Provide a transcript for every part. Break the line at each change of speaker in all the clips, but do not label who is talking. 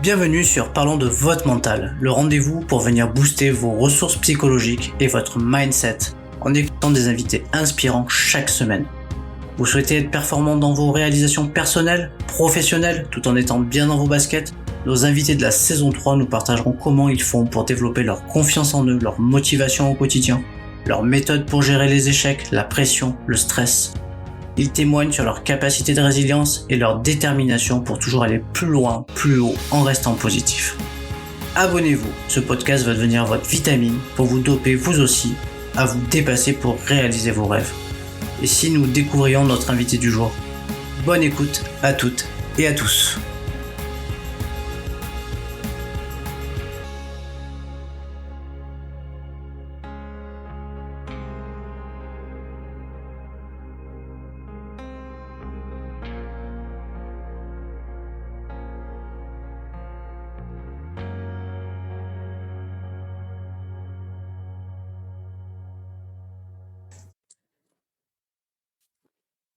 Bienvenue sur Parlons de votre mental, le rendez-vous pour venir booster vos ressources psychologiques et votre mindset en écoutant des invités inspirants chaque semaine. Vous souhaitez être performant dans vos réalisations personnelles, professionnelles, tout en étant bien dans vos baskets? Nos invités de la saison 3 nous partageront comment ils font pour développer leur confiance en eux, leur motivation au quotidien, leurs méthodes pour gérer les échecs, la pression, le stress. Ils témoignent sur leur capacité de résilience et leur détermination pour toujours aller plus loin, plus haut, en restant positif. Abonnez-vous, ce podcast va devenir votre vitamine pour vous doper vous aussi à vous dépasser pour réaliser vos rêves. Et si nous découvrions notre invité du jour? Bonne écoute à toutes et à tous.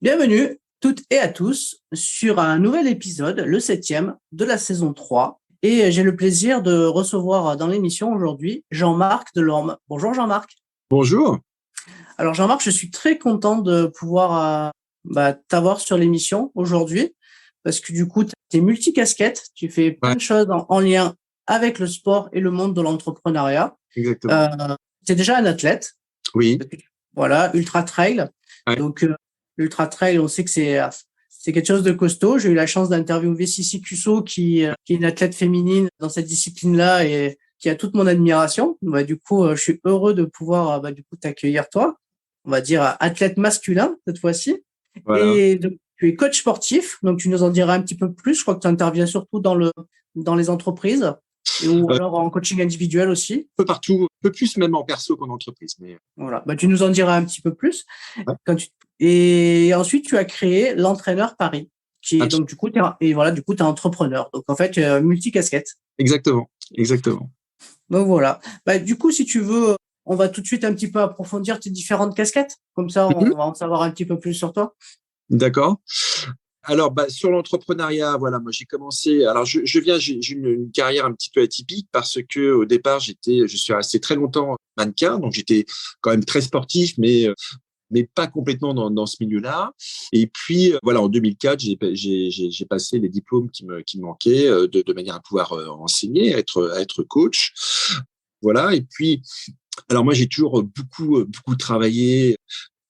Bienvenue toutes et à tous sur un nouvel épisode, le 7e de la saison 3. Et j'ai le plaisir de recevoir dans l'émission aujourd'hui Jean-Marc Delorme. Bonjour Jean-Marc.
Bonjour.
Alors Jean-Marc, je suis très content de pouvoir t'avoir sur l'émission aujourd'hui parce que du coup, tu es multicasquette, tu fais plein de choses en lien avec le sport et le monde de l'entrepreneuriat.
Exactement.
Tu es déjà un athlète.
Oui.
Voilà, ultra trail. Ouais. Donc, l'ultra trail, on sait que c'est quelque chose de costaud. J'ai eu la chance d'interviewer Sissi Cusso, qui est une athlète féminine dans cette discipline-là et qui a toute mon admiration. Du coup, je suis heureux de pouvoir t'accueillir toi. On va dire athlète masculin cette fois-ci. Voilà. Et donc, tu es coach sportif, donc tu nous en diras un petit peu plus. Je crois que tu interviens surtout dans les entreprises. Ou alors en coaching individuel aussi.
Un peu partout, un peu plus même en perso qu'en entreprise. Mais...
Voilà, tu nous en diras un petit peu plus. Ouais. Et ensuite, tu as créé l'Entraîneur Paris, qui est donc du coup, tu es entrepreneur. Donc en fait, multicasquette.
Exactement.
Donc voilà. Du coup, si tu veux, on va tout de suite un petit peu approfondir tes différentes casquettes. Comme ça, on va en savoir un petit peu plus sur toi.
D'accord. Alors, sur l'entrepreneuriat, voilà, moi j'ai commencé. Alors, j'ai une carrière un petit peu atypique parce que au départ, je suis resté très longtemps mannequin, donc j'étais quand même très sportif, mais pas complètement dans ce milieu-là. Et puis, voilà, en 2004, j'ai passé les diplômes qui me manquaient de manière à pouvoir enseigner, à être coach. Voilà. Et puis, alors moi, j'ai toujours beaucoup travaillé,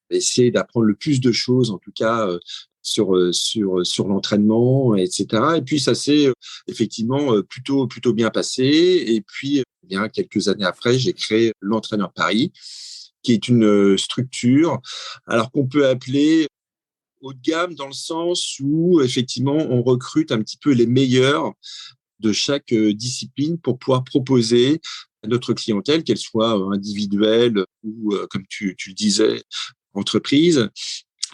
essayé d'apprendre le plus de choses, en tout cas. Sur l'entraînement, etc. Et puis ça s'est effectivement plutôt bien passé. Et puis bien quelques années après, j'ai créé l'Entraîneur Paris, qui est une structure, alors qu'on peut appeler haut de gamme dans le sens où effectivement on recrute un petit peu les meilleurs de chaque discipline pour pouvoir proposer à notre clientèle, qu'elle soit individuelle ou comme tu le disais, entreprise,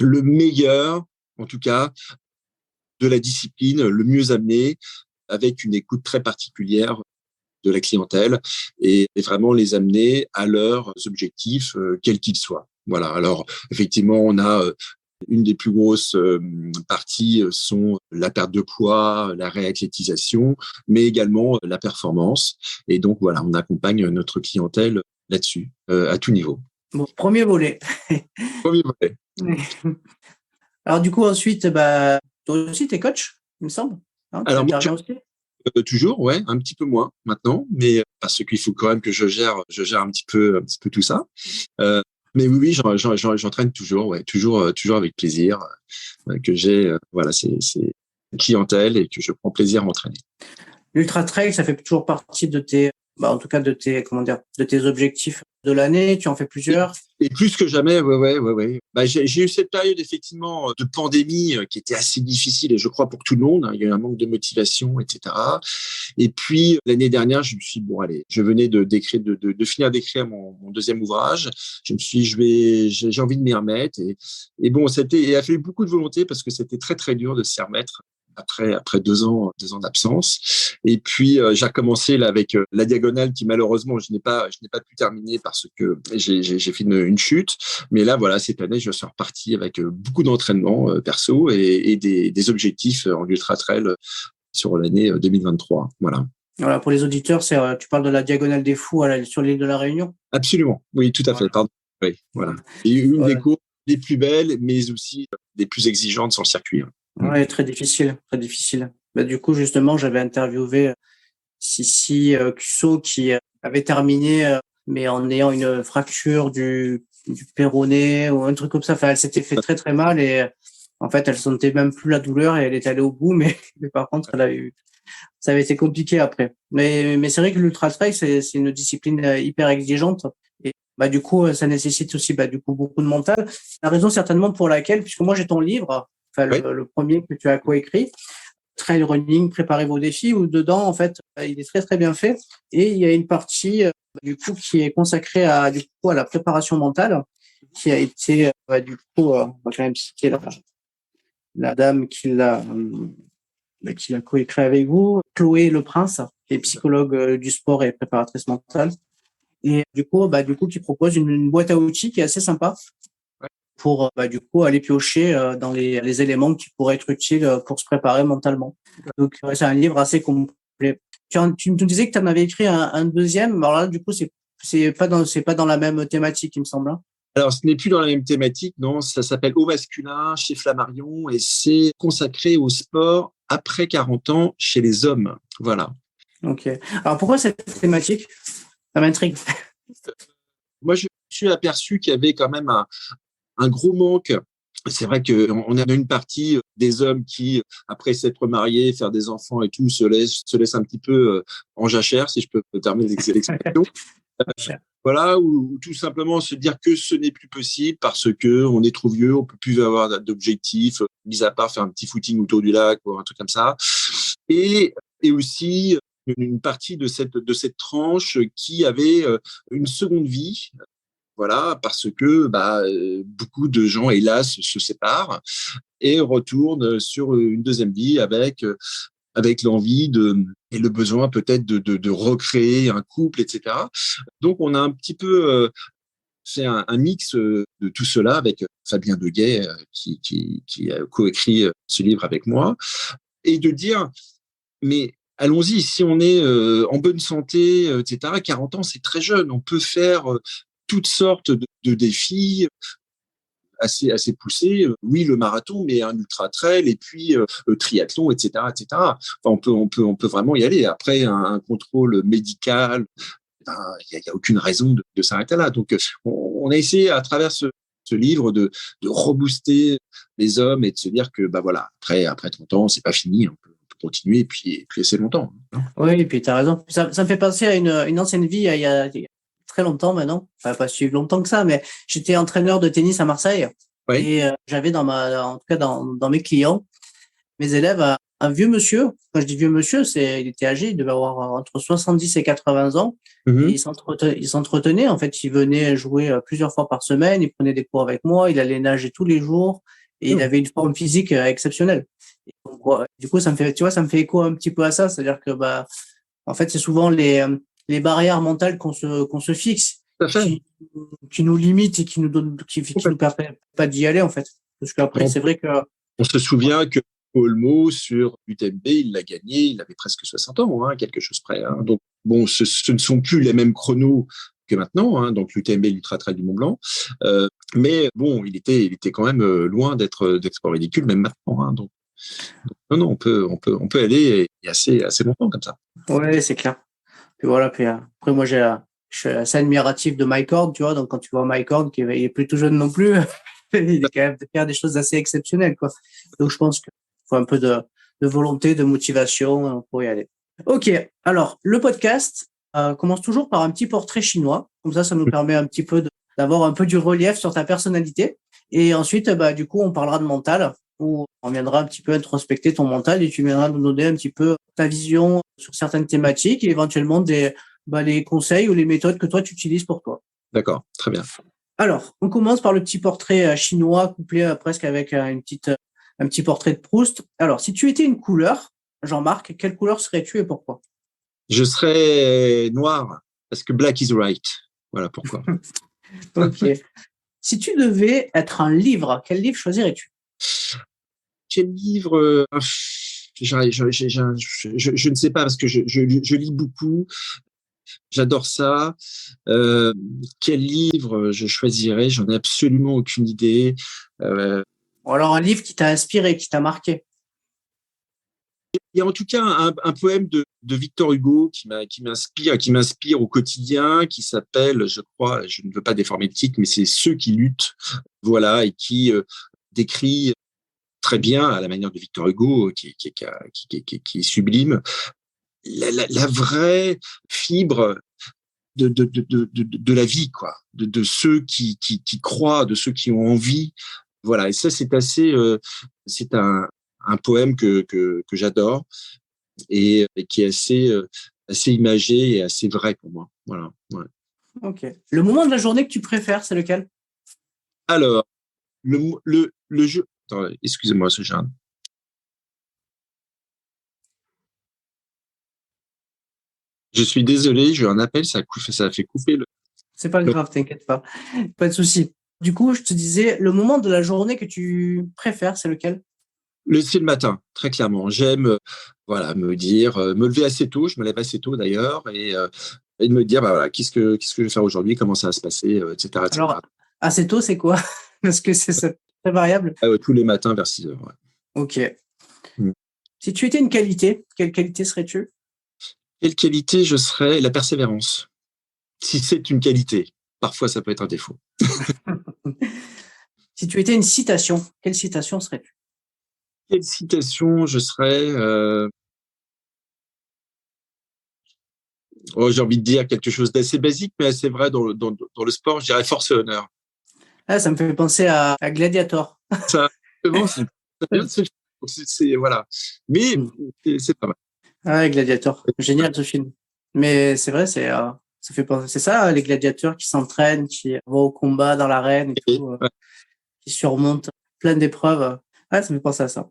le meilleur, en tout cas, de la discipline, le mieux amené, avec une écoute très particulière de la clientèle et vraiment les amener à leurs objectifs, quels qu'ils soient. Voilà. Alors, effectivement, on a une des plus grosses parties sont la perte de poids, la réathlétisation, mais également la performance. Et donc, voilà, on accompagne notre clientèle là-dessus, à tout niveau.
Bon, premier volet.
Premier volet.
Alors, du coup, ensuite, toi aussi, tu es coach, il me semble.
Alors, moi, toujours, ouais, un petit peu moins maintenant, mais parce qu'il faut quand même que je gère un petit peu tout ça. Mais oui, j'entraîne toujours, ouais, toujours avec plaisir, que j'ai, voilà, c'est une clientèle et que je prends plaisir à m'entraîner.
L'ultra trail, ça fait toujours partie de tes, en tout cas de tes objectifs de l'année. Tu en fais plusieurs.
Et plus que jamais, ouais. J'ai eu cette période effectivement de pandémie qui était assez difficile et je crois pour tout le monde. Il y a eu un manque de motivation, etc. Et puis l'année dernière, je me suis dit, bon allez, je venais de finir d'écrire mon deuxième ouvrage. Je me suis dit, j'ai envie de m'y remettre et bon, il a fallu beaucoup de volonté parce que c'était très très dur de s'y remettre. Après 2 ans d'absence. Et puis j'ai recommencé là avec la diagonale qui malheureusement je n'ai pas pu terminer parce que j'ai fait une chute. Mais là voilà, cette année je suis reparti avec beaucoup d'entraînement perso et des objectifs en ultra trail sur l'année 2023. Voilà.
Voilà, pour les auditeurs, tu parles de la Diagonale des Fous sur l'île de la Réunion?
Absolument. Oui, tout à fait.
Voilà.
Pardon. Oui, voilà. Et une des
Voilà.
courses les plus belles, mais aussi les plus exigeantes sur le circuit.
Ouais, très difficile, très difficile. Bah, du coup, justement, j'avais interviewé Sissi Cusso qui avait terminé, mais en ayant une fracture du péroné ou un truc comme ça. Enfin, elle s'était fait très très mal et en fait, elle sentait même plus la douleur et elle est allée au bout, mais par contre, ça avait été compliqué après. Mais c'est vrai que l'ultra trail, c'est une discipline hyper exigeante et bah du coup, ça nécessite aussi bah du coup beaucoup de mental. La raison certainement pour laquelle, puisque moi j'ai ton livre, enfin
Oui.
le premier que tu as coécrit, Trail Running, préparez vos défis, où dedans, en fait, il est très très bien fait. Et il y a une partie, du coup, qui est consacrée à la préparation mentale, qui a été, on va quand même citer la dame qui l'a coécrit avec vous, Chloé Le Prince, qui est psychologue du sport et préparatrice mentale. Et du coup, qui propose une boîte à outils qui est assez sympa pour du coup aller piocher dans les éléments qui pourraient être utiles pour se préparer mentalement. Donc c'est un livre assez complet. Tu me disais que tu en avais écrit un deuxième. Alors là, du coup, c'est pas dans la même thématique, il me semble. Hein.
Alors, ce n'est plus dans la même thématique, non. Ça s'appelle Au masculin chez Flammarion et c'est consacré au sport après 40 ans chez les hommes. Voilà.
Ok. Alors pourquoi cette thématique? Ça m'intrigue.
Moi, je me suis aperçu qu'il y avait quand même un gros manque. C'est vrai qu'on a une partie des hommes qui, après s'être mariés, faire des enfants et tout, se laissent un petit peu en jachère, si je peux me permettre l'expression. Voilà, ou tout simplement se dire que ce n'est plus possible parce que on est trop vieux, on peut plus avoir d'objectifs, mis à part faire un petit footing autour du lac ou un truc comme ça. Et aussi une partie de cette tranche qui avait une seconde vie. Voilà, parce que beaucoup de gens, hélas, se séparent et retournent sur une deuxième vie avec l'envie et le besoin peut-être de recréer un couple, etc. Donc, on a un petit peu fait un mix de tout cela avec Fabien Deguet qui a coécrit ce livre avec moi et de dire, mais allons-y, si on est en bonne santé, etc., 40 ans, c'est très jeune. On peut faire toutes sortes de défis assez poussés. Oui, le marathon, mais un ultra trail et puis le triathlon, etc., etc. Enfin, on peut vraiment y aller. Après, un contrôle médical, il y a aucune raison de s'arrêter là. Donc, on a essayé à travers ce livre de rebooster les hommes et de se dire que voilà, après 30 ans, c'est pas fini. On peut continuer et puis laisser longtemps. Hein.
Oui, et puis tu as raison. Ça me fait penser à une ancienne vie il y a très longtemps maintenant. Enfin, pas si longtemps que ça, mais j'étais entraîneur de tennis à Marseille.
Oui.
Et j'avais en tout cas dans mes clients, mes élèves, un vieux monsieur. Quand je dis vieux monsieur, il était âgé, il devait avoir entre 70 et 80 ans. Et il s'entretenait. En fait, il venait jouer plusieurs fois par semaine. Il prenait des cours avec moi. Il allait nager tous les jours. Et il avait une forme physique exceptionnelle. Et donc, du coup, ça me fait écho un petit peu à ça. C'est-à-dire que, en fait, c'est souvent les barrières mentales qu'on se fixe qui nous limitent et qui nous permettent pas d'y aller, en fait. Parce qu'après, c'est vrai que.
On se souvient que Olmo sur UTMB, il l'a gagné, il avait presque 60 ans, hein, quelque chose près. Hein. Donc, bon, ce ne sont plus les mêmes chronos que maintenant, hein, donc l'UTMB, l'Ultra Trail du Mont Blanc. Mais bon, il était quand même loin d'être ridicule, même maintenant. Hein, donc, non, on peut aller assez longtemps comme ça.
Ouais, c'est clair. Puis voilà, puis après, moi, je suis assez admiratif de Mike Horn, tu vois. Donc, quand tu vois Mike Horn, qui est plus tout jeune non plus, il est quand même de faire des choses assez exceptionnelles, quoi. Donc, je pense qu'il faut un peu de volonté, de motivation pour y aller. Ok. Alors, le podcast commence toujours par un petit portrait chinois. Comme ça nous permet un petit peu d'avoir un peu du relief sur ta personnalité. Et ensuite, du coup, on parlera de mental, où on viendra un petit peu introspecter ton mental et tu viendras nous donner un petit peu ta vision sur certaines thématiques et éventuellement les conseils ou les méthodes que toi, tu utilises pour toi.
D'accord, très bien.
Alors, on commence par le petit portrait chinois couplé presque avec un petit portrait de Proust. Alors, si tu étais une couleur, Jean-Marc, quelle couleur serais-tu et pourquoi?
Je serais noir, parce que black is right. Voilà pourquoi.
Ok. Si tu devais être un livre, quel livre choisirais-tu?
Quel livre Je ne sais pas parce que je lis beaucoup. J'adore ça. Quel livre je choisirais? J'en ai absolument aucune idée.
Ou alors un livre qui t'a inspiré, qui t'a marqué.
Il y a en tout cas un poème de Victor Hugo qui m'inspire au quotidien, qui s'appelle, je crois, je ne veux pas déformer le titre, mais c'est Ceux qui luttent, voilà, et qui décrit très bien, à la manière de Victor Hugo, qui est sublime, la vraie fibre de la vie, quoi, de ceux qui croient, de ceux qui ont envie. Voilà, et ça, c'est un poème que j'adore et qui est assez imagé et assez vrai pour moi. Voilà. Ouais.
Ok. Le moment de la journée que tu préfères, c'est lequel?
Alors, le jeu. Attends, excusez-moi, ce genre. Je suis désolé, j'ai un appel, ça a fait couper le.
C'est pas grave, t'inquiète pas. Pas de souci. Du coup, je te disais, le moment de la journée que tu préfères, c'est lequel?
C'est le matin, très clairement. J'aime, voilà, me lever assez tôt. Je me lève assez tôt d'ailleurs, et de me dire, bah voilà, qu'est-ce que je vais faire aujourd'hui, comment ça va se passer, etc., etc.
Alors, assez tôt, c'est quoi? Parce que c'est très variable.
Tous les matins vers 6 heures. Ouais.
Ok.
Mm.
Si tu étais une qualité, quelle qualité serais-tu?
Quelle qualité je serais? La persévérance. Si c'est une qualité, parfois ça peut être un défaut.
Si tu étais une citation, quelle citation serais-tu?
Quelle citation je serais? J'ai envie de dire quelque chose d'assez basique, mais assez vrai dans le sport. Je dirais force et honneur.
Ah, ça me fait penser à Gladiator.
Ça, c'est voilà. Mais c'est pas mal.
Ah, Gladiator. Génial ce film. Mais c'est vrai, ça fait penser, c'est ça, les gladiateurs qui s'entraînent, qui vont au combat dans l'arène et tout,
Ouais.
qui surmontent plein d'épreuves. Ouais, ça me fait penser à ça.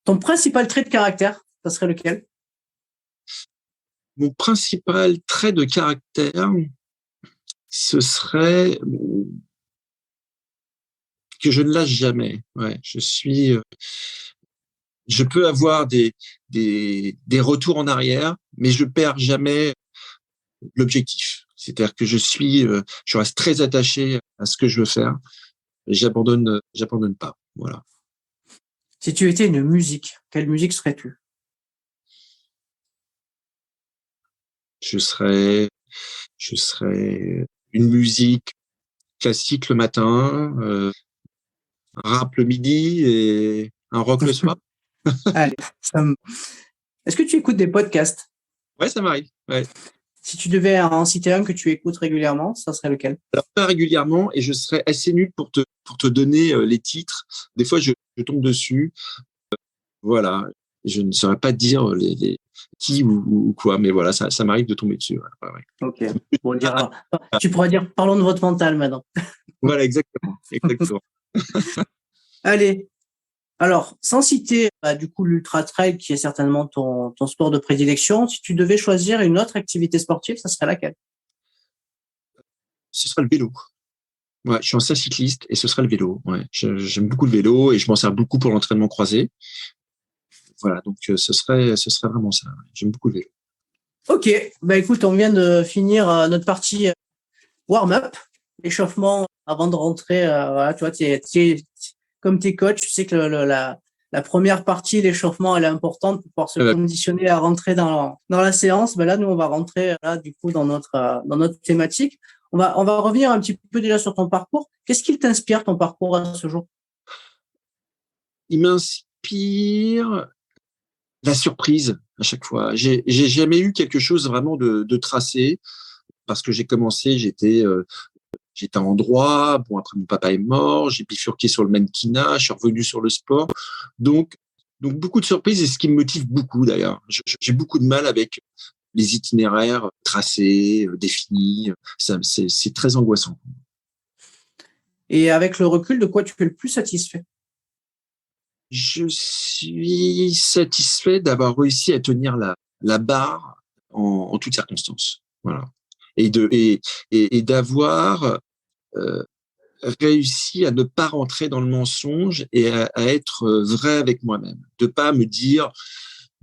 Ton principal trait de caractère, ça serait lequel?
Mon principal trait de caractère, ce serait que je ne lâche jamais. Ouais, je peux avoir des retours en arrière, mais je perds jamais l'objectif. C'est-à-dire que je reste très attaché à ce que je veux faire. Et j'abandonne pas. Voilà.
Si tu étais une musique, quelle musique serais-tu?
Je serais, je serais une musique classique le matin, un rap le midi et un rock le soir.
Allez, est-ce que tu écoutes des podcasts?
Ouais, ça m'arrive. Ouais.
Si tu devais en citer un que tu écoutes régulièrement, ça serait lequel?
Alors, pas régulièrement, et je serais assez nul pour te donner les titres. Des fois, je tombe dessus. Voilà. Je ne saurais pas dire qui ou quoi, mais voilà, ça m'arrive de tomber dessus. Ouais, ouais.
Ok. Bon, tu pourras dire, parlons de votre mental maintenant.
Voilà, exactement. Exactement.
Allez. Alors, sans citer du coup l'ultra trail qui est certainement ton sport de prédilection, si tu devais choisir une autre activité sportive, ça serait laquelle?
Ce sera le vélo. Ouais, je suis ancien cycliste et ce sera le vélo. Ouais, j'aime beaucoup le vélo et je m'en sers beaucoup pour l'entraînement croisé. Voilà, donc ce serait vraiment ça. J'aime beaucoup le vélo.
Ok, bah écoute, on vient de finir notre partie warm-up, échauffement avant de rentrer. Voilà, tu vois, comme t'es coach, tu sais que la première partie, l'échauffement, elle est importante pour pouvoir se conditionner à rentrer dans la séance. Ben là, nous, on va rentrer là, du coup, dans notre thématique. On va revenir un petit peu déjà sur ton parcours. Qu'est-ce qui t'inspire, ton parcours à ce jour?
Il m'inspire la surprise à chaque fois. J'ai jamais eu quelque chose vraiment de tracé parce que j'ai commencé, j'étais en droit. Bon, après, mon papa est mort. J'ai bifurqué sur le mannequinat. Je suis revenu sur le sport. Donc beaucoup de surprises et ce qui me motive beaucoup d'ailleurs. J'ai beaucoup de mal avec les itinéraires tracés, définis. C'est très angoissant.
Et avec le recul, de quoi tu es le plus satisfait?
Je suis satisfait d'avoir réussi à tenir la barre en toutes circonstances. Voilà. Et d'avoir réussi à ne pas rentrer dans le mensonge et à être vrai avec moi-même. De pas me dire,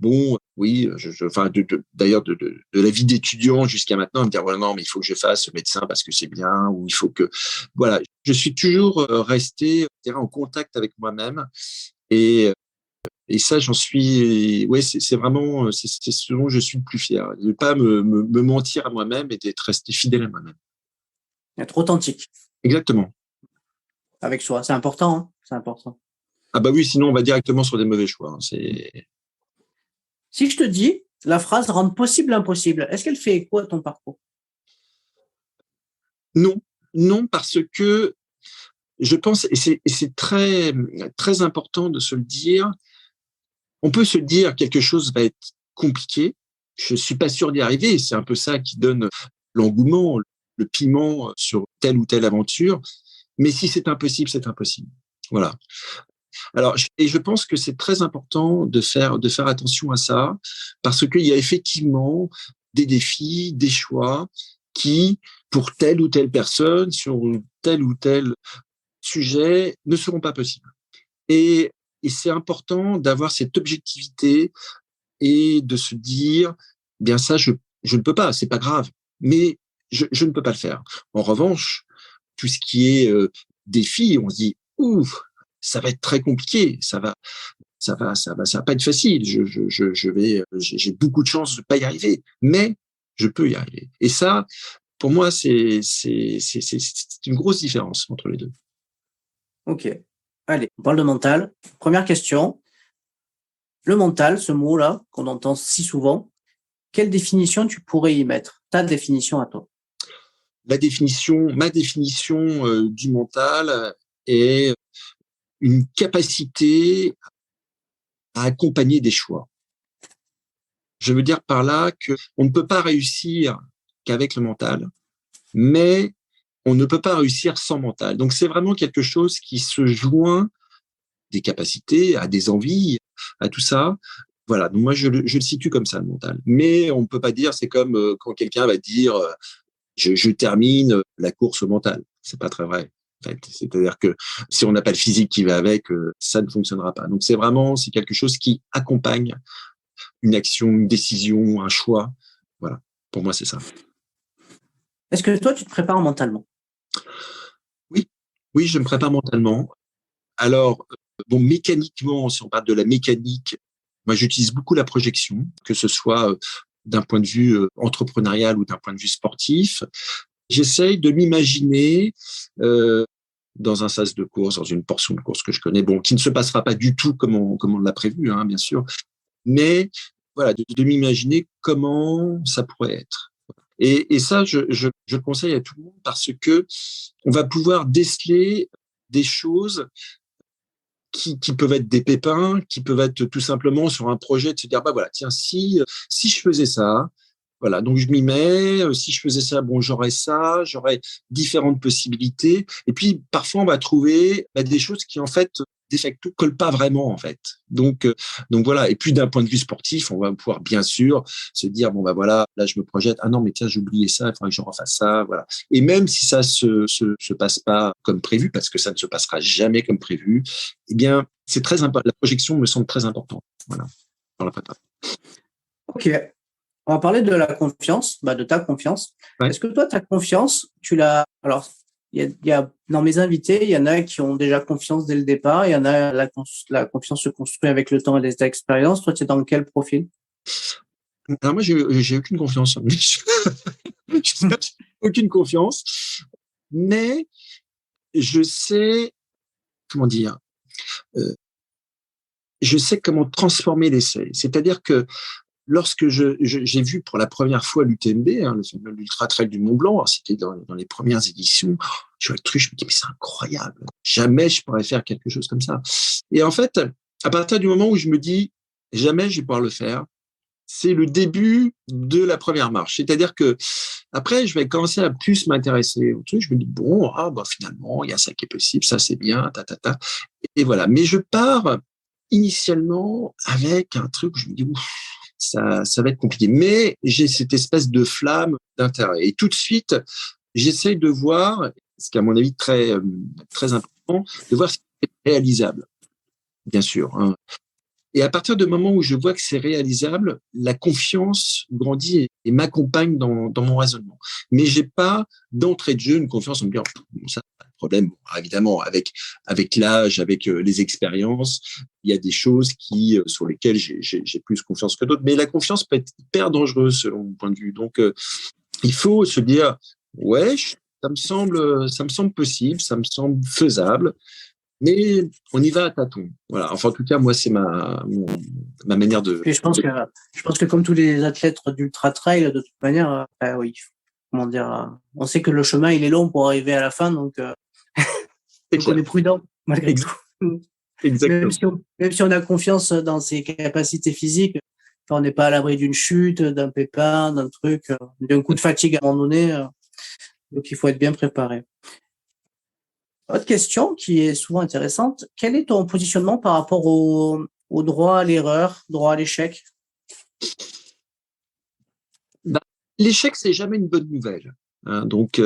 bon, oui, enfin, d'ailleurs, de la vie d'étudiant jusqu'à maintenant, à me dire, voilà, non, mais il faut que je fasse médecin parce que c'est bien, ou il faut que, voilà. Je suis toujours resté, en contact avec moi-même. Et, et ça, j'en suis, ouais, c'est vraiment, c'est ce dont je suis le plus fier. De ne pas me mentir à moi-même et d'être resté fidèle à moi-même.
Être authentique
Exactement.
avec soi, c'est important, hein, c'est important.
Ah bah oui, sinon on va directement sur des mauvais choix.
Si je te dis la phrase rendre possible l'impossible, est-ce qu'elle fait écho à ton parcours?
Non, non, parce que je pense, et c'est très, très important de se le dire, on peut se dire quelque chose va être compliqué. Je suis pas sûr d'y arriver. C'est un peu ça qui donne l'engouement, le piment sur telle ou telle aventure. Mais si c'est impossible, c'est impossible. Voilà. Alors, et je pense que c'est très important de faire attention à ça, parce qu'il y a effectivement des défis, des choix qui, pour telle ou telle personne, sur tel ou tel sujet, ne seront pas possibles. Et c'est important d'avoir cette objectivité et de se dire, bien ça, je ne peux pas, c'est pas grave, mais je ne peux pas le faire. En revanche, tout ce qui est défi, on se dit, ouf, ça va être très compliqué, ça va pas être facile. J'ai beaucoup de chances de pas y arriver, mais je peux y arriver. Et ça, pour moi, c'est une grosse différence entre les deux.
Ok. Allez, on parle de mental. Première question. Le mental, ce mot-là, qu'on entend si souvent, quelle définition tu pourrais y mettre? Ta définition à toi.
Ma définition du mental est une capacité à accompagner des choix. Je veux dire par là que on ne peut pas réussir qu'avec le mental, mais on ne peut pas réussir sans mental. Donc c'est vraiment quelque chose qui se joint des capacités, à des envies, à tout ça. Voilà, donc moi je le situe comme ça, le mental. Mais on ne peut pas dire, c'est comme quand quelqu'un va dire je termine la course mentale. C'est pas très vrai. En fait. C'est-à-dire que si on n'a pas le physique qui va avec, ça ne fonctionnera pas. Donc c'est quelque chose qui accompagne une action, une décision, un choix. Voilà, pour moi c'est ça.
Est-ce que toi, tu te prépares mentalement?
Oui, oui, je me prépare mentalement. Alors, bon, mécaniquement, si on parle de la mécanique, moi j'utilise beaucoup la projection, que ce soit d'un point de vue entrepreneurial ou d'un point de vue sportif. J'essaye de m'imaginer dans un sas de course, dans une portion de course que je connais, bon, qui ne se passera pas du tout comme on l'a prévu, hein, bien sûr, mais voilà, de m'imaginer comment ça pourrait être. Et ça, je conseille à tout le monde parce que on va pouvoir déceler des choses qui peuvent être des pépins, qui peuvent être tout simplement sur un projet de se dire, bah voilà, tiens, si je faisais ça, voilà, donc je m'y mets, si je faisais ça, bon, j'aurais différentes possibilités. Et puis, parfois, on va trouver des choses qui, en fait, de facto, collent pas vraiment, en fait. Donc voilà. Et puis, d'un point de vue sportif, on va pouvoir, bien sûr, se dire, bon, bah voilà, là, je me projette, ah non, mais tiens, j'ai oublié ça, il faudrait que je refasse ça, voilà. Et même si ça se passe pas comme prévu, parce que ça ne se passera jamais comme prévu, eh bien, c'est très important. La projection me semble très importante. Voilà. Dans la préparation.
Ok. On va parler de la confiance, de ta confiance.
Ouais.
Est-ce que toi, ta confiance, tu l'as… Alors, il y a dans mes invités, il y en a qui ont déjà confiance dès le départ. Il y en a, la confiance se construit avec le temps et les expériences. Toi, tu es dans quel profil?
Alors moi, j'ai aucune confiance. J'ai aucune confiance, mais je sais, comment dire, je sais comment transformer l'essai. C'est-à-dire que lorsque j'ai vu pour la première fois l'UTMB, hein, l'Ultra Trail du Mont Blanc, c'était dans les premières éditions, je vois le truc, je me dis, mais c'est incroyable. Jamais je pourrais faire quelque chose comme ça. Et en fait, à partir du moment où je me dis, jamais je vais pouvoir le faire, c'est le début de la première marche. C'est-à-dire que après, je vais commencer à plus m'intéresser au truc. Je me dis, bon, finalement, il y a ça qui est possible, ça c'est bien, ta. Et voilà. Mais je pars initialement avec un truc où je me dis, ouf, ça va être compliqué. Mais j'ai cette espèce de flamme d'intérêt. Et tout de suite, j'essaye de voir ce qui est à mon avis très important, de voir si c'est réalisable, bien sûr, hein. Et à partir du moment où je vois que c'est réalisable, la confiance grandit et m'accompagne dans mon raisonnement. Mais j'ai pas d'entrée de jeu une confiance en me disant bon, ça, pas de problème. Bon, évidemment, avec l'âge, avec les expériences, il y a des choses sur lesquelles j'ai plus confiance que d'autres. Mais la confiance peut être hyper dangereuse selon mon point de vue. Donc, il faut se dire ouais, ça me semble possible, ça me semble faisable. Mais on y va à tâtons. Voilà. Enfin, en tout cas, moi, c'est ma manière de.
Puis je pense que comme tous les athlètes d'ultra trail, de toute manière, oui, comment dire, on sait que le chemin il est long pour arriver à la fin, donc on est prudent malgré tout.
Exactement.
Même si on a confiance dans ses capacités physiques, on n'est pas à l'abri d'une chute, d'un pépin, d'un truc, d'un coup de fatigue à un moment donné. Donc il faut être bien préparé. Autre question qui est souvent intéressante, quel est ton positionnement par rapport au droit à l'erreur, droit à l'échec?
L'échec, c'est jamais une bonne nouvelle, hein. Donc,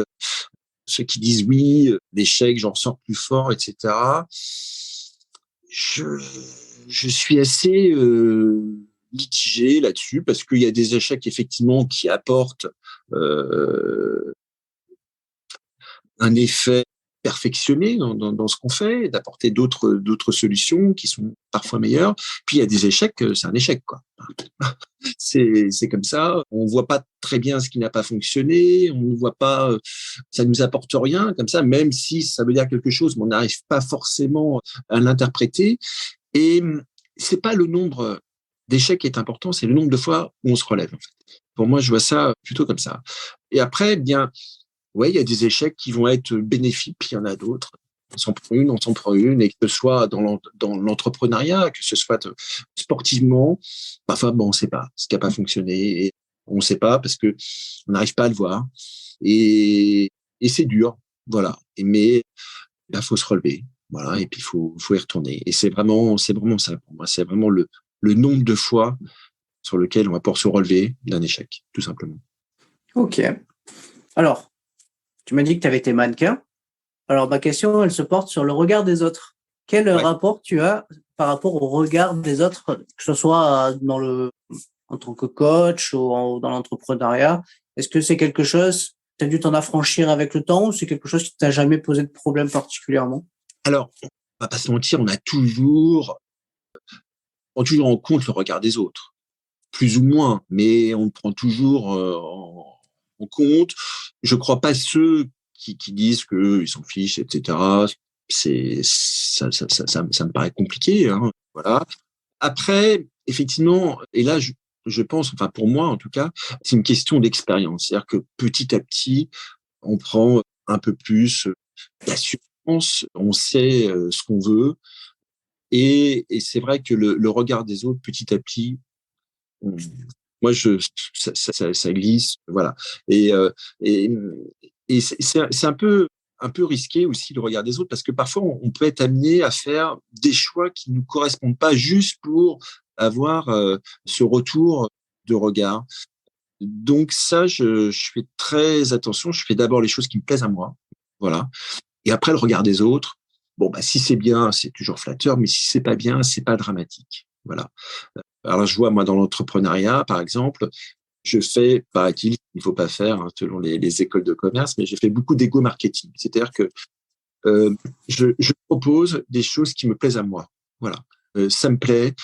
ceux qui disent oui, l'échec, j'en ressors plus fort, etc. Je suis assez mitigé là-dessus parce qu'il y a des échecs effectivement qui apportent un effet perfectionné dans ce qu'on fait, d'apporter d'autres solutions qui sont parfois meilleures. Puis il y a des échecs, c'est un échec, quoi. C'est comme ça. On voit pas très bien ce qui n'a pas fonctionné. On ne voit pas, ça nous apporte rien comme ça, même si ça veut dire quelque chose, mais on n'arrive pas forcément à l'interpréter. Et c'est pas le nombre d'échecs qui est important, c'est le nombre de fois où on se relève. En fait. Pour moi, je vois ça plutôt comme ça. Et après, bien, ouais, il y a des échecs qui vont être bénéfiques, puis il y en a d'autres. On s'en prend une, et que ce soit dans l'entrepreneuriat, que ce soit sportivement, parfois, bon, on ne sait pas ce qui n'a pas fonctionné, et on ne sait pas parce que on n'arrive pas à le voir, et c'est dur, voilà. Mais il faut se relever, voilà, et puis faut y retourner. Et c'est vraiment ça pour moi, c'est vraiment le nombre de fois sur lequel on va pouvoir se relever d'un échec, tout simplement.
Ok. Alors, tu m'as dit que tu avais été mannequin. Alors, ma question, elle se porte sur le regard des autres. Quel rapport tu as par rapport au regard des autres, que ce soit en tant que coach ou dans l'entrepreneuriat? Est-ce que c'est quelque chose, tu as dû t'en affranchir avec le temps ou c'est quelque chose qui t'a jamais posé de problème particulièrement?
Alors, on va pas se mentir, on prend toujours en compte le regard des autres, plus ou moins, mais on le prend toujours en compte. Je crois pas ceux qui disent qu'ils s'en fichent, etc. Ça me paraît compliqué, hein, voilà. Après, effectivement, et là, je pense, enfin pour moi en tout cas, c'est une question d'expérience. C'est-à-dire que petit à petit, on prend un peu plus d'assurance, on sait ce qu'on veut, et c'est vrai que le regard des autres, petit à petit, moi, ça glisse, voilà. Et et, et c'est un peu risqué aussi le regard des autres parce que parfois on peut être amené à faire des choix qui nous correspondent pas juste pour avoir ce retour de regard. Donc ça, je fais très attention. Je fais d'abord les choses qui me plaisent à moi, voilà. Et après le regard des autres. Bon, bah si c'est bien, c'est toujours flatteur, mais si c'est pas bien, c'est pas dramatique, voilà. Alors, je vois, moi, dans l'entrepreneuriat, par exemple, je fais, paraît-il, il ne faut pas faire, hein, selon les écoles de commerce, mais j'ai fait beaucoup d'égo-marketing. C'est-à-dire que je propose des choses qui me plaisent à moi. Voilà. Ça me plaît.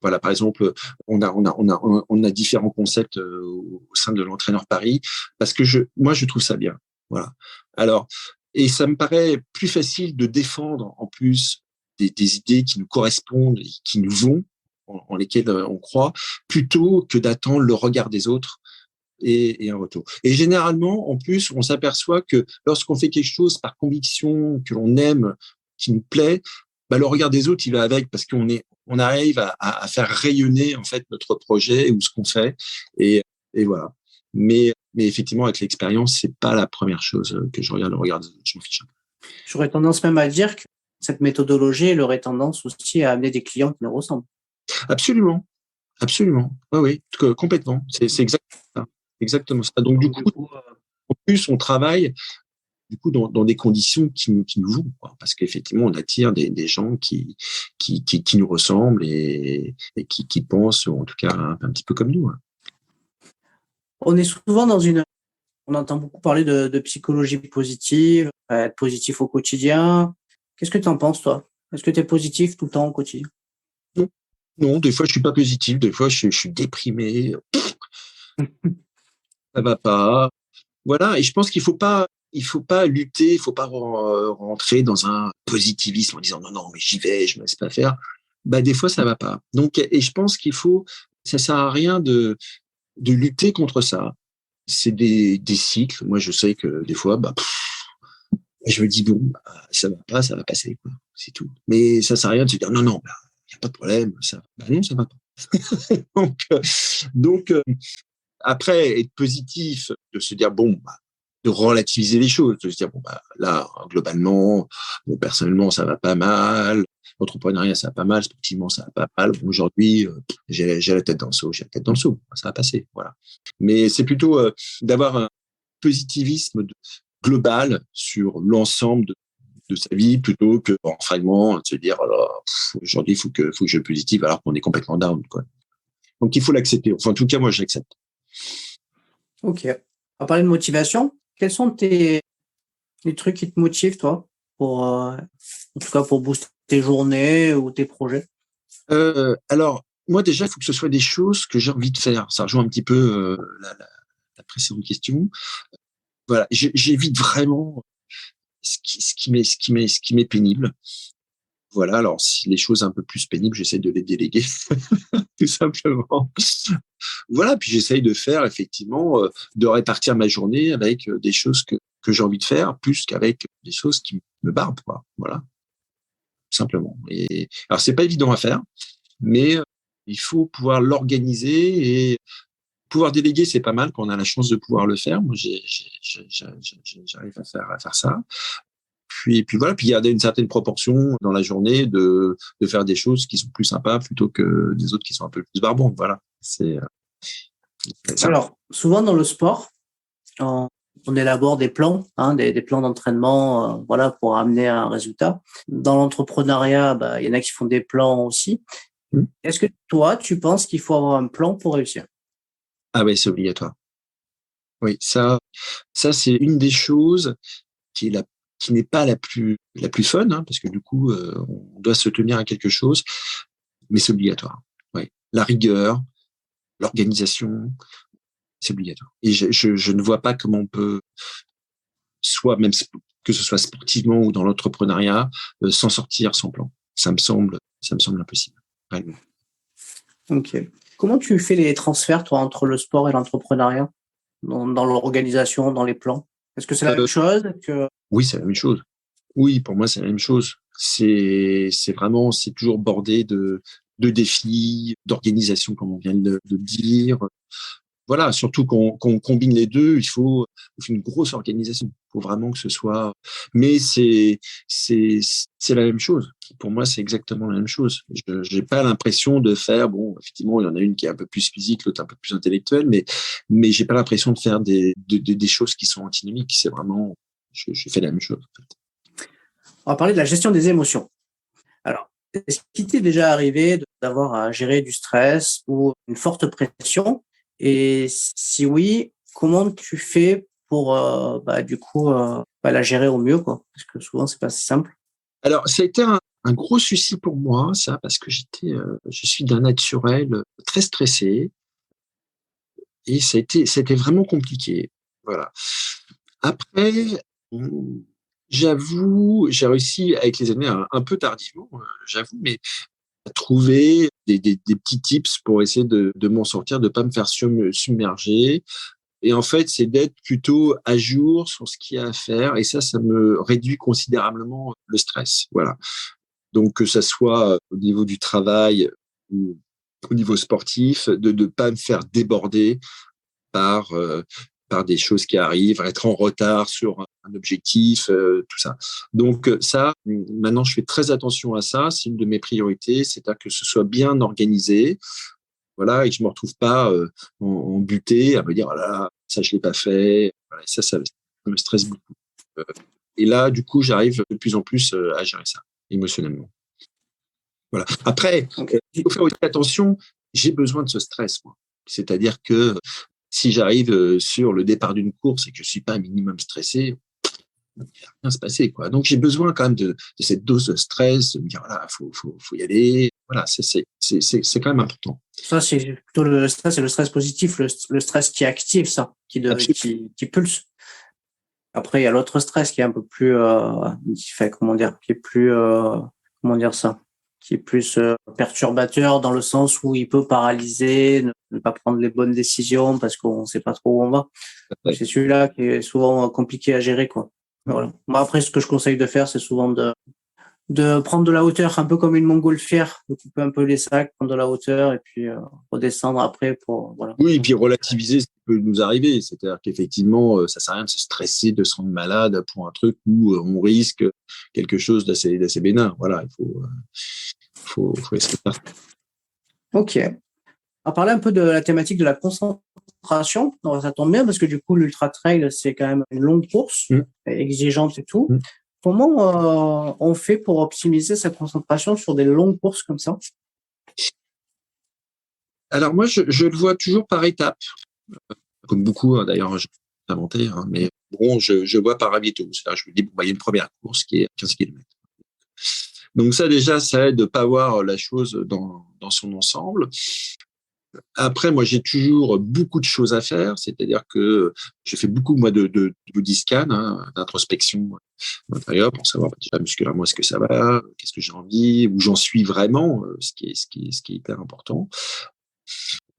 Voilà, par exemple, on a différents concepts au sein de l'entraîneur Paris parce que moi, je trouve ça bien. Voilà. Alors, et ça me paraît plus facile de défendre en plus des idées qui nous correspondent et qui nous vont, en lesquelles on croit, plutôt que d'attendre le regard des autres et un retour. Et généralement, en plus, on s'aperçoit que lorsqu'on fait quelque chose par conviction, que l'on aime, qui nous plaît, bah, le regard des autres, il va avec parce on arrive à faire rayonner en fait notre projet ou ce qu'on fait et voilà. Mais effectivement, avec l'expérience, c'est pas la première chose que je regarde le regard des autres. Je m'en fiche.
J'aurais tendance même à dire que cette méthodologie, elle aurait tendance aussi à amener des clients qui nous ressemblent.
Absolument, absolument. Oui, complètement. C'est exactement ça. Exactement ça. Donc du coup, en plus, on travaille du coup dans des conditions qui nous vont, quoi. Parce qu'effectivement, on attire des gens qui nous ressemblent et qui pensent, ou en tout cas un petit peu comme nous, hein.
On est souvent dans on entend beaucoup parler de psychologie positive, être positif au quotidien. Qu'est-ce que tu en penses, toi? Est-ce que tu es positif tout le temps au quotidien?
Non, non, des fois je suis pas positif, des fois je suis déprimé, ça va pas. Voilà, et je pense il faut pas lutter, il faut pas rentrer dans un positivisme en disant non, non, mais j'y vais, je me laisse pas faire. Bah, des fois, ça va pas. Donc, et je pense ça sert à rien de lutter contre ça. C'est des cycles. Moi, je sais que des fois, je me dis bon, ça va pas, ça va passer, quoi. C'est tout. Mais ça sert à rien de se dire non, non, y a pas de problème, ça, non, ça va pas. donc, euh, donc, après, être positif, de se dire bon, de relativiser les choses, de se dire bon là globalement, bon personnellement ça va pas mal, l'entrepreneuriat ça va pas mal, sportivement ça va pas mal. Bon, aujourd'hui j'ai la tête dans le seau, ça va passer, voilà. Mais c'est plutôt d'avoir un positivisme global sur l'ensemble de sa vie plutôt que en fragment, de se dire alors aujourd'hui faut que je sois positif alors qu'on est complètement down, quoi. Donc il faut l'accepter. Enfin en tout cas moi je l'accepte.
Ok. On va parler de motivation. Quels sont les trucs qui te motivent, toi, en tout cas pour booster tes journées ou tes projets?
Alors, moi déjà, il faut que ce soit des choses que j'ai envie de faire. Ça rejoint un petit peu la précédente question. Voilà, j'évite vraiment ce qui m'est pénible. Voilà, alors si les choses un peu plus pénibles, j'essaie de les déléguer, tout simplement. Voilà, puis j'essaye de faire effectivement, de répartir ma journée avec des choses que j'ai envie de faire, plus qu'avec des choses qui me barbent, quoi. Voilà, tout simplement. Et alors c'est pas évident à faire, mais il faut pouvoir l'organiser et pouvoir déléguer, c'est pas mal quand on a la chance de pouvoir le faire. Moi, j'arrive à faire ça. Puis voilà, puis garder une certaine proportion dans la journée de faire des choses qui sont plus sympas plutôt que des autres qui sont un peu plus barbantes. Voilà, c'est ça.
Alors, souvent dans le sport, on, on élabore des plans, hein, des plans d'entraînement, voilà, pour amener à un résultat. Dans l'entrepreneuriat, il y en a qui font des plans aussi.
Mmh.
Est-ce que toi, tu penses qu'il faut avoir un plan pour réussir?
Ah oui, c'est obligatoire. Oui, ça c'est une des choses qui est qui n'est pas la plus fun, hein, parce que du coup, on doit se tenir à quelque chose, mais c'est obligatoire. Oui, la rigueur, l'organisation, c'est obligatoire. Et je ne vois pas comment on peut, soit même que ce soit sportivement ou dans l'entrepreneuriat, s'en sortir sans plan. Ça me semble impossible, réellement.
Ok. Comment tu fais les transferts, toi, entre le sport et l'entrepreneuriat, dans l'organisation, dans les plans? Est-ce que c'est la même chose que...
Oui, c'est la même chose. Oui, pour moi, c'est la même chose. C'est toujours bordé de défis, d'organisation, comme on vient de dire. Voilà, surtout qu'on combine les deux, il faut une grosse organisation. Il faut vraiment que ce soit. Mais c'est la même chose. Pour moi, c'est exactement la même chose. Je n'ai pas l'impression de faire. Bon, effectivement, il y en a une qui est un peu plus physique, l'autre un peu plus intellectuelle, mais j'ai pas l'impression de faire des choses qui sont antinomiques. C'est vraiment, je fais la même chose, en fait.
On va parler de la gestion des émotions. Alors, est-ce qu'il t'est déjà arrivé d'avoir à gérer du stress ou une forte pression? Et si oui, comment tu fais pour du coup la gérer au mieux, quoi? Parce que souvent c'est pas si simple.
Alors, ça a été un gros souci pour moi, ça, parce que je suis d'un naturel très stressé et ça a été vraiment compliqué. Voilà. Après, j'avoue, j'ai réussi avec les années un peu tardivement, j'avoue, mais à trouver des petits tips pour essayer de m'en sortir, de pas me faire submerger. Et en fait, c'est d'être plutôt à jour sur ce qu'il y a à faire. Et ça me réduit considérablement le stress. Voilà. Donc, que ça soit au niveau du travail ou au niveau sportif, de ne pas me faire déborder par, par des choses qui arrivent, être en retard sur un objectif, tout ça. Donc ça, maintenant, je fais très attention à ça. C'est une de mes priorités, c'est-à-dire que ce soit bien organisé, voilà, et que je me retrouve pas en buté à me dire, oh là là, ça je l'ai pas fait. Voilà, ça me stresse beaucoup. Euh, et là, du coup, j'arrive de plus en plus à gérer ça émotionnellement. Voilà. Après, il faut faire aussi attention. J'ai besoin de ce stress, moi. C'est-à-dire que si j'arrive sur le départ d'une course et que je suis pas un minimum stressé, il ne va rien se passer, quoi. Donc, j'ai besoin quand même de cette dose de stress, de me dire, voilà, faut y aller. Voilà, c'est quand même important.
Ça, c'est plutôt le stress, c'est le stress positif, le stress qui active ça, qui pulse. Après, il y a l'autre stress qui est un peu plus, comment dire, qui est plus, comment dire ça, qui est plus perturbateur dans le sens où il peut paralyser, ne pas prendre les bonnes décisions parce qu'on ne sait pas trop où on va. Donc, c'est celui-là qui est souvent compliqué à gérer, quoi. Voilà. Moi, après, ce que je conseille de faire, c'est souvent de prendre de la hauteur, un peu comme une montgolfière, de couper un peu les sacs, prendre de la hauteur et puis redescendre après pour voilà.
Oui, et puis relativiser ce qui peut nous arriver, c'est-à-dire qu'effectivement, ça sert à rien de se stresser, de se rendre malade pour un truc où on risque quelque chose d'assez bénin. Voilà, il faut essayer de faire.
Ok. On va parler un peu de la thématique de la concentration. Donc, ça tombe bien parce que du coup, l'ultra trail, c'est quand même une longue course, exigeante et tout. Comment on fait pour optimiser sa concentration sur des longues courses comme ça?
Alors moi, je le vois toujours par étapes, comme beaucoup, hein, d'ailleurs, j'ai inventé, hein, mais bon, je vois par habitude. C'est-à-dire, je me dis, bon, il y a une première course qui est à 15 km. Donc ça, déjà, ça aide de pas voir la chose dans son ensemble. Après, moi, j'ai toujours beaucoup de choses à faire, c'est-à-dire que j'ai fait beaucoup, moi, de body scan, hein, d'introspection intérieure pour savoir déjà musculairement est-ce que ça va, qu'est-ce que j'ai envie, où j'en suis vraiment, ce qui est hyper important.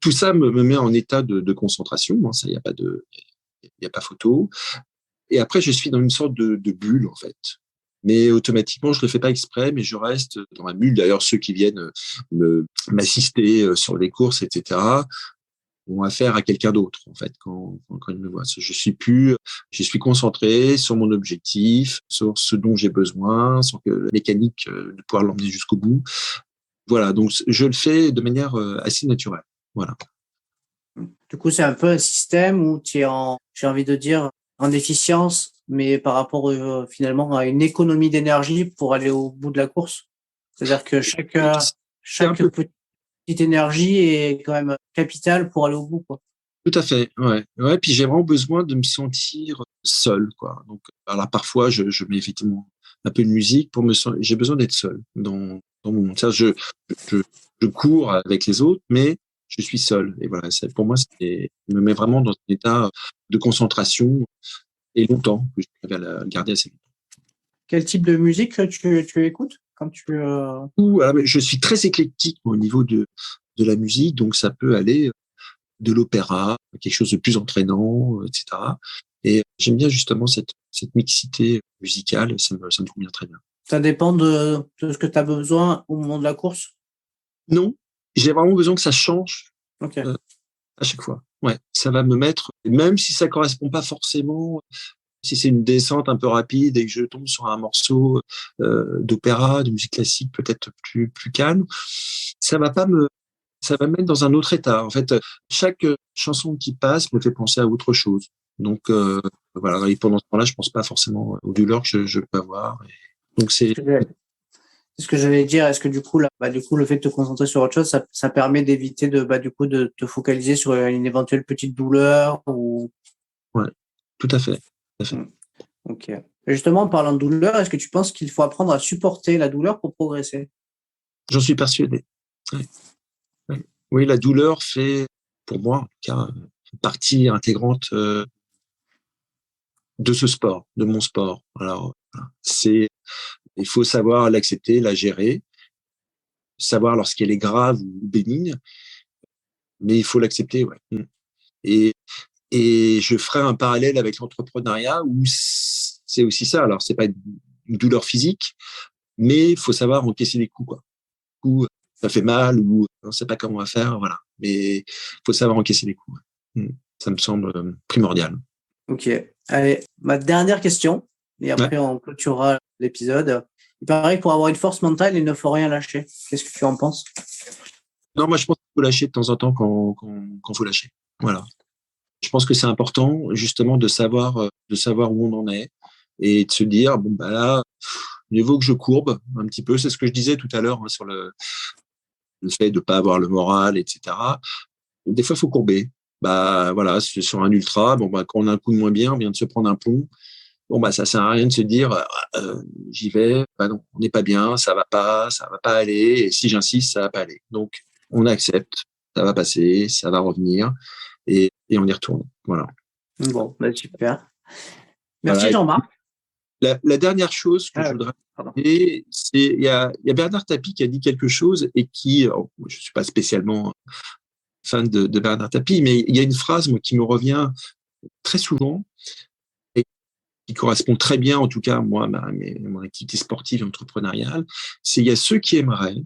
Tout ça me met en état de concentration, hein, ça, il y a pas photo. Et après, je suis dans une sorte de bulle, en fait. Mais automatiquement, je le fais pas exprès, mais je reste dans ma bulle. D'ailleurs, ceux qui viennent m'assister sur les courses, etc., ont affaire à quelqu'un d'autre, en fait, quand ils me voient. Je suis concentré sur mon objectif, sur ce dont j'ai besoin, sur la mécanique de pouvoir l'emmener jusqu'au bout. Voilà. Donc, je le fais de manière assez naturelle. Voilà.
Du coup, c'est un peu un système où tu es j'ai envie de dire, en efficience, mais par rapport finalement à une économie d'énergie pour aller au bout de la course. C'est-à-dire que chaque petite énergie est quand même capitale pour aller au bout, quoi.
Tout à fait, ouais. Ouais, puis j'ai vraiment besoin de me sentir seul, quoi. Donc, alors parfois, je mets effectivement un peu de musique pour j'ai besoin d'être seul dans mon monde. Ça, je cours avec les autres, mais je suis seul. Et voilà, pour moi, me met vraiment dans un état de concentration et longtemps, que j'arrive à le garder assez longtemps.
Quel type de musique tu écoutes quand
alors, je suis très éclectique au niveau de la musique, donc ça peut aller de l'opéra, quelque chose de plus entraînant, etc. Et j'aime bien justement cette mixité musicale, ça me convient très bien.
Ça dépend de ce que tu as besoin au moment de la course?
Non, j'ai vraiment besoin que ça change
Okay.
À chaque fois. Ouais, ça va me mettre, même si ça correspond pas forcément, si c'est une descente un peu rapide et que je tombe sur un morceau d'opéra, de musique classique peut-être plus calme, ça va me mettre dans un autre état. En fait, chaque chanson qui passe me fait penser à autre chose. Donc voilà, et pendant ce temps-là, je pense pas forcément aux douleurs que je peux avoir. Donc c'est
ce que j'allais dire. Est-ce que du coup, le fait de te concentrer sur autre chose, ça permet d'éviter de te focaliser sur une éventuelle petite douleur ou.
Ouais, tout à fait.
Ok. Et justement, en parlant de douleur, est-ce que tu penses qu'il faut apprendre à supporter la douleur pour progresser?
J'en suis persuadé. Ouais. Ouais. Oui, la douleur fait, pour moi, en tout cas, partie intégrante de ce sport, de mon sport. Alors, il faut savoir l'accepter, la gérer, savoir lorsqu'elle est grave ou bénigne, mais il faut l'accepter, ouais. Et je ferai un parallèle avec l'entrepreneuriat où c'est aussi ça. Alors, c'est pas une douleur physique, mais il faut savoir encaisser les coups, quoi. Coups, ça fait mal ou on ne sait pas comment on va faire, voilà. Mais il faut savoir encaisser les coups. Ouais. Ça me semble primordial.
Ok. Allez, ma dernière question, et après on clôturera l'épisode. Il paraît que pour avoir une force mentale, il ne faut rien lâcher. Qu'est-ce que tu en penses?
Non, moi je pense qu'il faut lâcher de temps en temps quand faut lâcher. Voilà. Je pense que c'est important justement de savoir où on en est, et de se dire, bon, bah là, mieux vaut que je courbe un petit peu. C'est ce que je disais tout à l'heure sur le fait de pas avoir le moral, etc. Des fois, il faut courber. Bah voilà, sur un ultra, bon bah quand on a un coup de moins bien, on vient de se prendre un pont. Bon bah ça sert à rien de se dire j'y vais. Bah non, on n'est pas bien, ça va pas aller. Et si j'insiste, ça va pas aller. Donc on accepte, ça va passer, ça va revenir et on y retourne. Voilà.
Bon, bah super. Merci
Voilà.
Jean-Marc.
La dernière chose que je voudrais dire, c'est il y a Bernard Tapie qui a dit quelque chose et qui, je suis pas spécialement fan de Bernard Tapie, mais il y a une phrase moi, qui me revient très souvent et qui correspond très bien, en tout cas moi, mon activité sportive et entrepreneuriale, c'est il y a ceux qui aimeraient,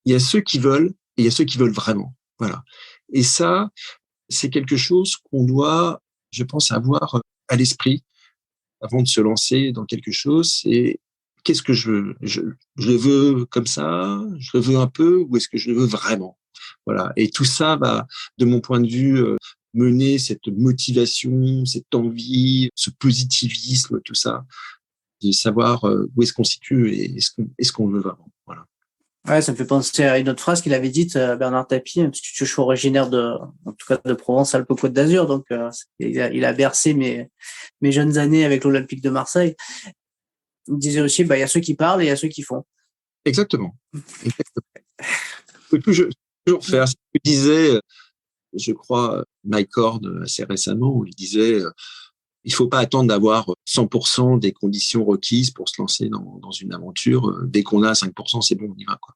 il y a ceux qui veulent et il y a ceux qui veulent vraiment. Voilà. Et ça, c'est quelque chose qu'on doit, je pense, avoir à l'esprit avant de se lancer dans quelque chose. C'est qu'est-ce que je veux? Je le veux comme ça, je le veux un peu, ou est-ce que je le veux vraiment? Voilà. Et tout ça va, de mon point de vue, mener cette motivation, cette envie, ce positivisme, tout ça, de savoir où est-ce qu'on se situe et est-ce qu'on le veut vraiment. Voilà.
Ouais, ça me fait penser à une autre phrase qu'il avait dite, Bernard Tapie, parce que je suis originaire en tout cas de Provence-Alpes-Côte d'Azur, donc il a bercé mes jeunes années avec l'Olympique de Marseille. Il disait aussi, il y a ceux qui parlent et il y a ceux qui font.
Exactement. Toujours faire ce que disait, je crois, Mike Horn assez récemment, où il disait il faut pas attendre d'avoir 100% des conditions requises pour se lancer dans une aventure. Dès qu'on a 5%, c'est bon, on y va, quoi.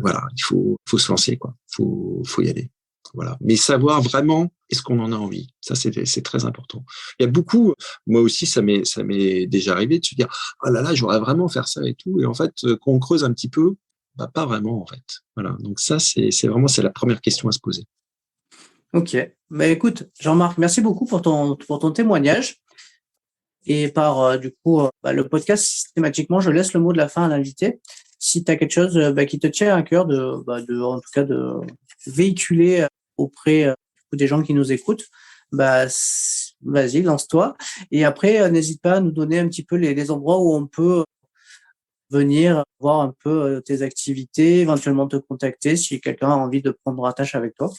Voilà, il faut se lancer, quoi. Faut y aller. Voilà. Mais savoir vraiment est-ce qu'on en a envie. Ça, c'est très important. Il y a beaucoup, moi aussi, ça m'est déjà arrivé de se dire, oh là là, j'aurais vraiment faire ça et tout. Et en fait, quand on creuse un petit peu, pas vraiment, en fait. Voilà. Donc ça, c'est la première question à se poser.
Ok. Écoute, Jean-Marc, merci beaucoup pour ton témoignage. Et du coup, le podcast, systématiquement, je laisse le mot de la fin à l'invité. Si tu as quelque chose qui te tient à cœur en tout cas de véhiculer auprès des gens qui nous écoutent, vas-y, lance-toi. Et après, n'hésite pas à nous donner un petit peu les endroits où on peut venir voir un peu tes activités, éventuellement te contacter si quelqu'un a envie de prendre attache avec toi.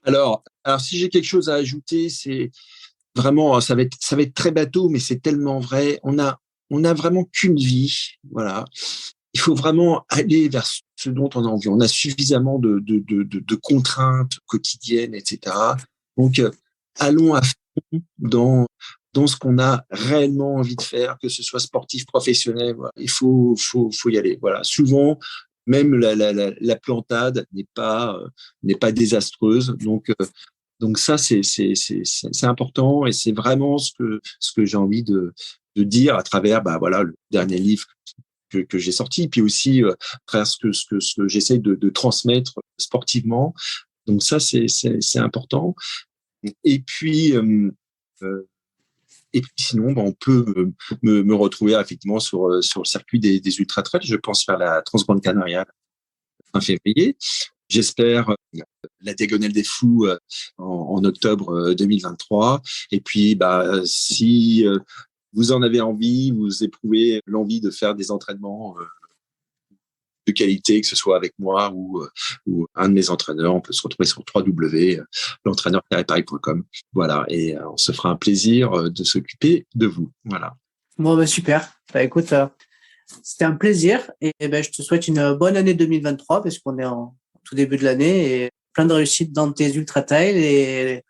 Alors si j'ai quelque chose à ajouter, c'est vraiment, ça va être très bateau, mais c'est tellement vrai. On a vraiment qu'une vie, voilà. Il faut vraiment aller vers ce dont on a envie. On a suffisamment de contraintes quotidiennes, etc. Donc, allons à fond dans ce qu'on a réellement envie de faire, que ce soit sportif, professionnel. Voilà. Il faut y aller. Voilà. Souvent, même la plantade n'est pas désastreuse. Donc ça, c'est important et c'est vraiment ce que j'ai envie de dire à travers le dernier livre que j'ai sorti, puis aussi à travers ce que j'essaie de transmettre sportivement. Donc ça, c'est important. Et puis sinon, on peut me retrouver effectivement sur le circuit des ultra-trails. Je pense faire la Transgrande Canaria fin février. J'espère la Diagonale des Fous en octobre 2023. Et puis, si vous en avez envie, vous éprouvez l'envie de faire des entraînements de qualité, que ce soit avec moi ou un de mes entraîneurs, on peut se retrouver sur www.l'entraîneur-paris.com. Voilà, et on se fera un plaisir de s'occuper de vous. Voilà.
Bon, super. Écoute, c'était un plaisir et je te souhaite une bonne année 2023 parce qu'on est en tout début de l'année et plein de réussite dans tes ultra-trails et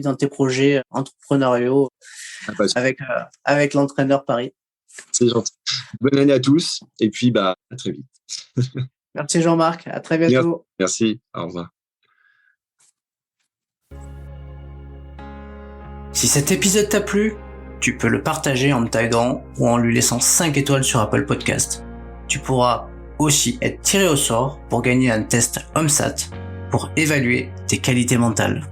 dans tes projets entrepreneuriaux avec l'entraîneur Paris.
C'est gentil. Bonne année à tous et puis à très vite.
Merci Jean-Marc, à très bientôt.
Merci, au revoir.
Si cet épisode t'a plu, tu peux le partager en me taguant ou en lui laissant 5 étoiles sur Apple Podcast. Tu pourras aussi être tiré au sort pour gagner un test OMSAT pour évaluer tes qualités mentales.